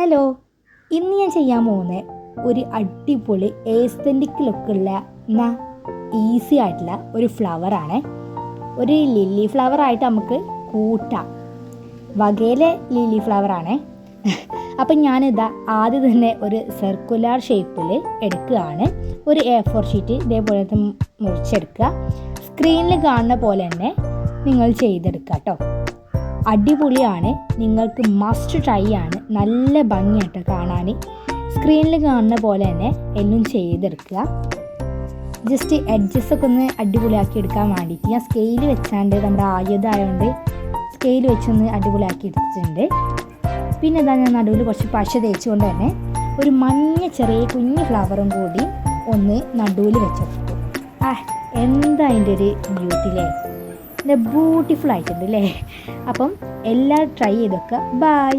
Hello, ഇന്ന് ഞാൻ ചെയ്യാൻ പോകുന്ന ഒരു അടിപൊളി ഏസ്തറ്റിക് ലുക്കുള്ള ഈസി ആയിട്ടുള്ള ഒരു ഫ്ലവറാണ്. ഒരു ലില്ലി ഫ്ലവറായിട്ട് നമുക്ക് കൂട്ടാം. വകയിലെ ലില്ലി ഫ്ലവറാണ്. അപ്പം ഞാനിതാ ആദ്യം തന്നെ ഒരു സർക്കുലർ ഷേപ്പിൽ എടുക്കുകയാണ്. ഒരു A4 ഷീറ്റ് ഇതേപോലത്തെ മുറിച്ചെടുക്കുക. സ്ക്രീനിൽ കാണുന്ന പോലെ തന്നെ നിങ്ങൾ ചെയ്തെടുക്കുക കേട്ടോ. അടിപൊളിയാണ്, നിങ്ങൾക്ക് മസ്റ്റ് ട്രൈ ആണ്. നല്ല ഭംഗിയായിട്ട് കാണാൻ. സ്ക്രീനിൽ കാണുന്ന പോലെ തന്നെ എല്ലാം ചെയ്തെടുക്കുക. ജസ്റ്റ് എഡ്ജസൊക്കെ ഒന്ന് അടിപൊളിയാക്കി എടുക്കാൻ വേണ്ടിയിട്ട് ഞാൻ സ്കെയിൽ വെച്ചാണ്ട് നമ്മുടെ ആയുധമായതുകൊണ്ട് സ്കെയിൽ വെച്ചൊന്ന് അടിപൊളിയാക്കി എടുത്തിട്ടുണ്ട്. പിന്നെ എന്താ ഞാൻ നടുവിൽ കുറച്ച് പശ തേച്ചുകൊണ്ട് തന്നെ ഒരു മഞ്ഞ ചെറിയ കുഞ്ഞ് ഫ്ലവറും കൂടി ഒന്ന് നടുവിൽ വെച്ചെടുത്തു. എന്താ അതിൻ്റെ ഒരു ബ്യൂട്ടിയിലേ, ബ്യൂട്ടിഫുൾ ആയിട്ടുണ്ട് അല്ലേ. അപ്പം എല്ലാവരും ട്രൈ ചെയ്തൊക്കെ. ബൈ.